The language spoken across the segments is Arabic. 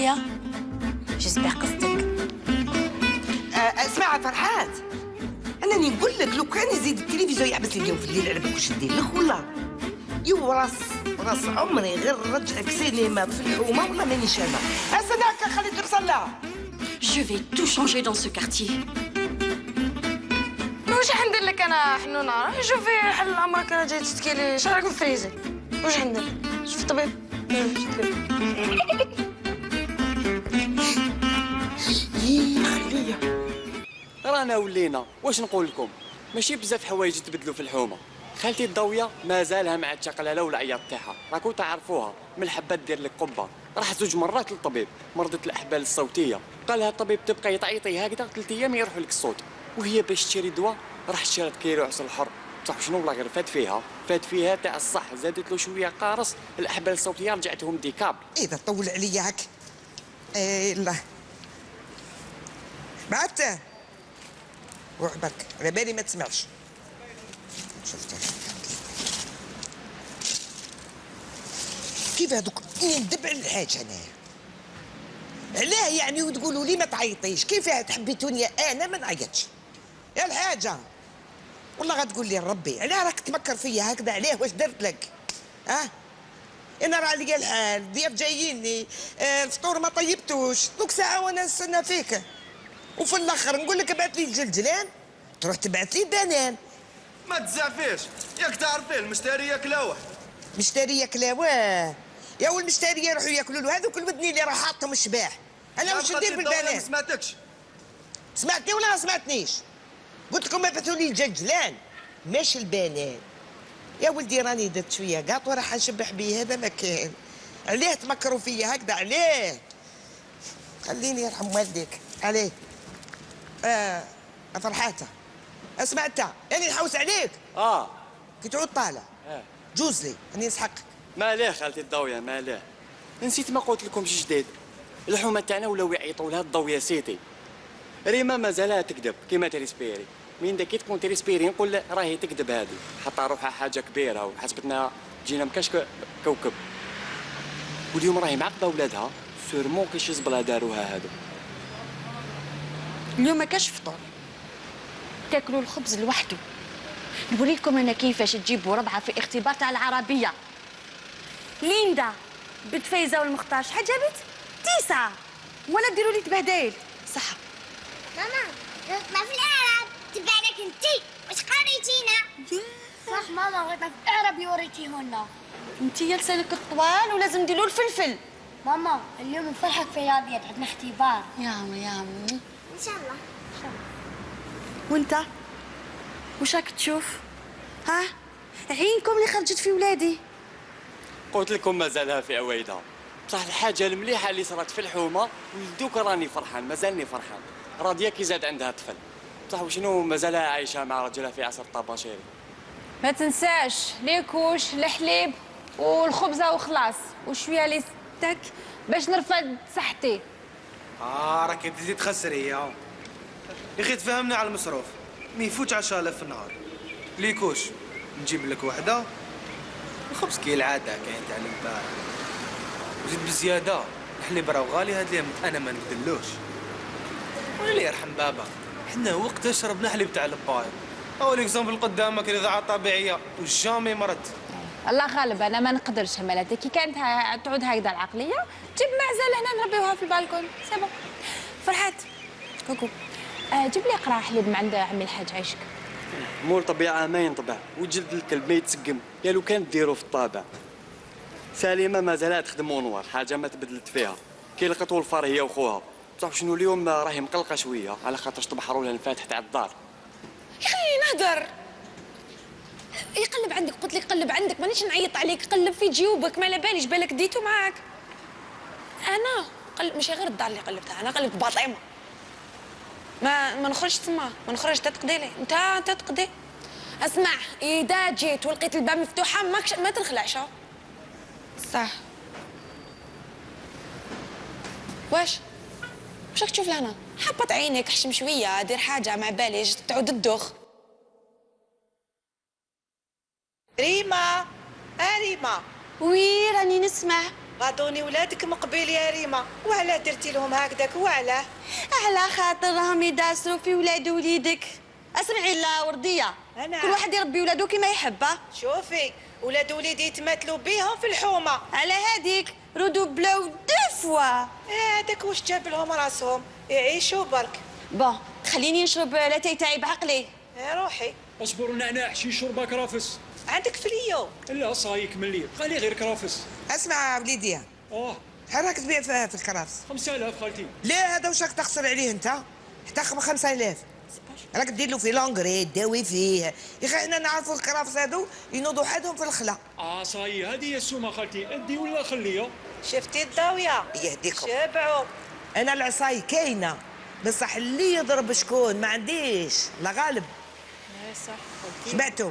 عليا؟ جيسبيغ قصدك. اسمع فرحات، انني نقول لك لو كان يزيد التلفزيون يحبس لي اليوم في الليل، على بالك واش ندير لك ولا؟ يو راس عمري غير رجعك سينما في الحومه ولا مانيش انا. استناك خليك بصلاه. Je vais tout changer dans ce quartier. واش حندير لك انا حنونه؟ شوفي حل امرك، انا جاي تشتكي لي اش راك مفريزي؟ واش حندير؟ شوف الطبيب. خليها. رانا ولينا واش نقول لكم، ماشي بزاف حوايج تبدلوا في الحومه. خالتي الضويه مازالها مع التقلاله والعياط تاعها، راكو تعرفوها، من الحبه دير لك قبه. راح 2 مرات للطبيب، مرضة الاحبال الصوتيه، قال لها الطبيب تبقى تعيطي هكذا 3 ايام يروح لك الصوت. وهي باش تشري دواء راح شرات كيلو عسل حر، بصح شنو والله غير فات فيها تاع الصح، زادت له شويه قارص، الاحبال الصوتيه رجعتهم ديكابل. اذا طول عليا هاك. لا بعته وعبك على بالي ما تسمعش. شفت كيف هذوك ندب على الحاج هنايا. علاه يعني وتقولوا لي ما تعيطيش؟ كيف تحبيتوني انا ما نعيطش يا الحاجه؟ والله غتقول لي ربي علاه راك تفكر فيا هكذا؟ علاه واش درت لك؟ انا راه عليا الحال، ضياف جاييني، الفطور ما طيبتوش، دوك ساعه وانا نستنى فيك، وفي الاخر نقول لك ابعث لي الجلجلان تروح تبعث لي بنان. ما تزعفيش، ياك تعرفي المشتريه كلاوح. مشتريه كلاواه يا والمشتريه يروحوا ياكلوا له هذوك الودني اللي راه حاطهم الشباح. انا واش ندير بالبنان؟ ما سمعتكش. سمعتني ولا ما سمعتنيش؟ قلت لكم ابعثوا لي الجلجلان ماشي البنان. يا ولدي راني درت شويه قاط وراح نشبح بيه، هذا ما كان. عليه تمكروا فيا هكذا؟ عليه خليني يرحم والديك. عليه فرحاته سمعتها يعني نحوس عليك كي تعود طالع. جوز لي اني نسحقك. مالاه خالتي الضويه مالاه، نسيت ما قلت لكم شي جديد. الحومه تاعنا ولاو يعيطوا لها الضويه سيتي. ريما مازالها تكذب كيما تريسبيري، من كي تكون تريسبيري نقول راهي تكذب هذه، حتى روحها حاجه كبيره وحسبتنا جينا مكاش كوكب. واليوم راهي معقده ولادها سورمون كي شي زبله داروها هذو. اليوم ما كاش فطور، تاكلوا الخبز لوحده. نوري لكم انا كيفاش تجيبوا ربعه في اختبار تاع العربيه. ليندا بنت فايزه والمختار شحال جابت؟ 9. ولا ديروا لي تبهديل صح. ماما غلطنا في الاعراب، تبع لك انتي واش قريتينا؟ صح ماما غلطنا في الاعراب اللي وريتيهولنا. انتي لسانك الطوال ولازم نديروا الفلفل. ماما اليوم نفرحك في الرياضيات، عندنا اختبار. يا عمي ان شاء الله. وانت واش راك تشوف؟ عينكم اللي خرجت في ولادي. قلت لكم مازالها في عوايدها، بصح الحاجه المليحه اللي صارت في الحومه ولدوك راني فرحان، مازالني فرحان. راضيه كي زاد عندها طفل، بصح وشنو مازالها عايشه مع رجلها في عصر الطباشيري. ما تنساش ليكوش الحليب والخبزه وخلاص، وشويه لي ستك باش نرفد صحتي. راكي بديتي تخسري يا اخي. تفهمنا على المصروف، ما يفوتش 10,000 في النهار. ليكوش نجيب لك وحده، الخبز كي العاده كاين تاع البارح، وزيد بزياده الحليب راه غالي هاد الايام، انا ما نقدلوش. واللي يرحم بابا حنا وقت شربنا حليب تاع الباير. او ليكزامبل قدامك الاذاعه الطبيعيه وجامي مرض. الله غالب انا ما نقدرش مالتي كي كانت تعود هكذا العقليه جيب معزه لهنا نربيوها في البالكون سي بون. فرحات كوكو جيب لي قرع حليب من عند عمي الحاج عيشك. مول طبيعه ما ينطبع وجلد الكلب ما يتسقم، يا لو كان ديرو في الطابع. سليمه مازالها تخدم ونوار، حاجه ما تبدلت فيها. كي لقات ولفار هي وخوها، بصح شنو اليوم راهي مقلقه شويه على خاطرش طبحروا لها الفاتح تاع الدار. يا اخي نهدر يقلب عندك، قلت لك قلب عندك، مانيش نعيط عليك، قلب في جيوبك، ما على باليش بالك ديتو معاك. انا قلب ماشي غير الدار اللي قلبتها، انا قلبت باطيمه. ما نخرجش تما، ما نخرجش تتقضي لي انت تتقضي. اسمع اذا جيت ولقيت الباب مفتوحه ما تنخلعش. صح واش راك تشوف لهنا؟ حبط عينيك، حشم شويه، دير حاجه مع باليش تعود الدوخ. ريما ريما وي راني نسمع. غاضوني ولادك من قبيل يا ريما، وعلاه درتي لهم هكذاك وعلاه؟ على خاطر راهم يداسروا في ولاد وليدك. اسمعي لا ورديه، كل واحد يربي ولادو كيما يحب. شوفي ولاد وليدي يتمثلوا بيهم في الحومه. على هذيك ردوا بلاو دو فوا. هذاك واش جاب لهم راسهم يعيشوا برك. بون خليني نشرب لاتاي تاعي بعقلي. روحي اصبر نعناع شي شربه كرافس. عندك فليو؟ لا صاي كمل خلي غير كرافس. اسمع وليدي، شحال راك تبيع في الكرافس؟ 5000 خالتي. لا هذا واش راك تخسر عليه انت؟ حتى 5000 راك دير له في لونغري تداوي فيه. يا اخي حنا نعرفوا الكرافس هادو ينوضوا حدهم في الخلا. صاي هذه هي السومه خالتي، ادي ولا خليها. شفتي الضاويه يهديكم. شبعوا. انا العصاي كاينه بصح اللي يضرب شكون ما عنديش لا غالب. صح شبعتوا؟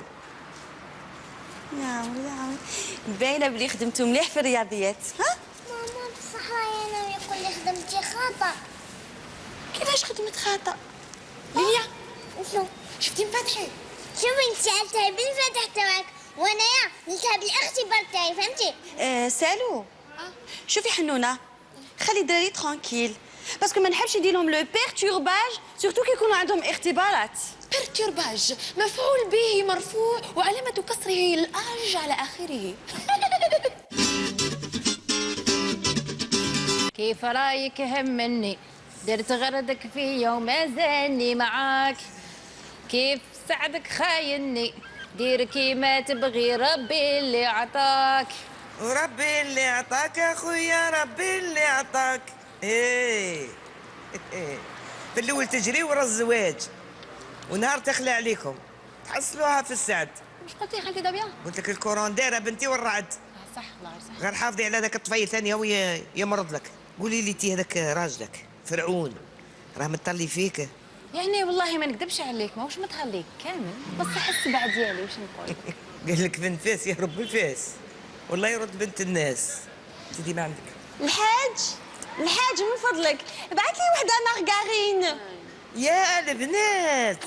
يا باينه بلي خدمتوا مليح في الرياضيات. ها ماما بصح انا يقول لي خدمتي خطا. كيفاش خدمت خطا؟ ليليا شنو؟ شفتي مفاتحي؟ شوفي انت تعبي الفتح تاعك وانايا نتعب الاختبار تاعي فهمتي؟ سالو شوفي حنونه، خلي الدراري ترانكيل باسكو ما نحبش ندير لهم لو بيرتورباج سورتو كي يكونوا عندهم اختبارات. بيرتورباج مفعول به مرفوع وعلامة كسره الأج على آخره. كيف رايك همني درت غردك في يوم زاني معاك، كيف سعدك خايني دير كيما تبغي ربي اللي عطاك. وربي اللي عطاك اخويا ربي اللي عطاك. ايه في الاول تجري ورا الزواج ونهار تخلى عليكم تحصلوها في السعد. واش قلتي خالتي دابيا؟ قلت لك الكورون دايره بنتي والرعد. صح الله صح. غير حافظي على ذاك الطفيل ثاني هو يمرض لك. قولي لي تي هذاك راجلك فرعون راه متطلي فيك. يعني والله ما نكذبش عليك ماهوش متهليك كامل، بس السبع ديالي واش نقول. قال لك بنت فاس يهرب بالفاس والله يرد بنت الناس. سيدي ما عندك الحاج من فضلك ابعث لي وحده مارغارين. يا البنات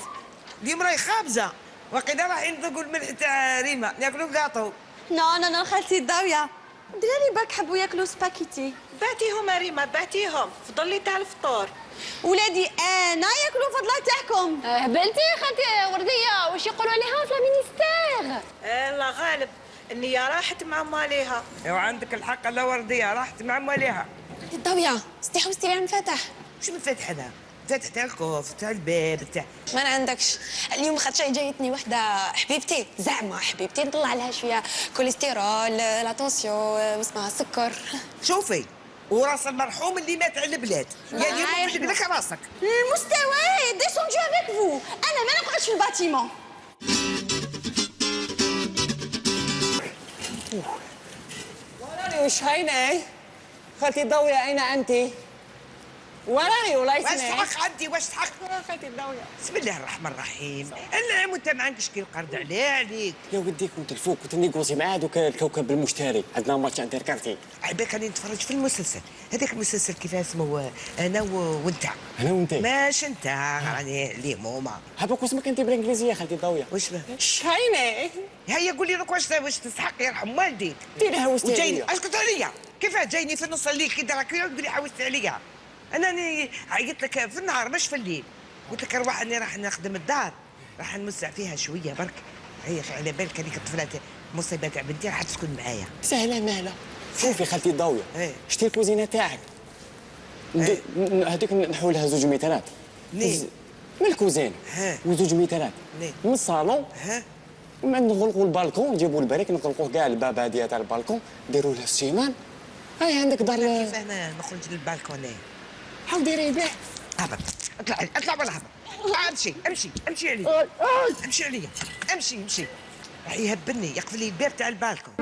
اليوم راهي خابزه وقيلا راح ينذقوا الملح تاع ريما ناكلوا كاطو. نو خالتي الضاويه الدراري برك حبوا ياكلوا سباكيتي. بعتيهم يا ريما بعتيهم فضلي تاع الفطور. ولادي انا ياكلوا فضله تاعكم. هبلتي خالتي ورديه واش يقولوا عليها في المينيستير؟ لا غالب النية راحت مع ماليها. وعندك الحق لا ورديه راحت مع ماليها. الضاوية ستي حوستي على المفاتح. شو مفتح هذا؟ مفتح تاع الكوف تاع الباب تاع ما عندكش اليوم خاطر جايتني وحده حبيبتي زعما حبيبتي نطلع لها شويه كوليسترول لاتونسيون واسمها سكر. شوفي وراس المرحوم اللي مات على البلاد يعني يفلق لك راسك. المستوى ديسوندو افيك فو، انا ما نقعدش في الباتيمون. وراني وش هيني؟ خالتي الضوية أين أنت؟ وراني ولا يسمع؟ واش تحق أنت واش تحق؟ خالتي الضوية. بسم الله الرحمن الرحيم. النعم وأنت ما عندكش كي القرد عليك. يا ودي كنت الفوق كنت نيكوزي معاه دوك الكوكب المشتري عندنا ماتش انتر كارتي. عباك راني نتفرج في المسلسل هذاك المسلسل كيف اسمه انا وانت. انا وانت ماش انت راني ليمومه. هباك واسمك انت بالانجليزيه خالتي الضويه. واش به؟ شهيني هيا قولي لك واش تسحق يرحم والديك. ديري هوستي وجايني اسكت عليا كيفاه جايني في نص الليل كي دراك تقولي حوست عليا. انا عيطت لك في النهار مش في الليل قلت لك ارواح اني راح نخدم الدار راح نمسع فيها شويه برك. هي على بالك هذيك الطفله المصيبه تاع بنتي راح تسكن معايا. سهله مهله. شوفي خالتي الضويه شتي الكوزينه تاعك هذيك نحولها 2 مترات من الكوزينه و2 مترات من الصالون نغلقوا البالكون نجيبوا البريك نغلقوه كاع الباب هذه تاع البالكون نديروا له السيمان. هاي عندك دار كيف انا نخرج للبالكون حاول ديري به. هبط اطلع ولا هبط. امشي عليا امشي عليا امشي راح يهبلني يقفل لي الباب تاع البالكون.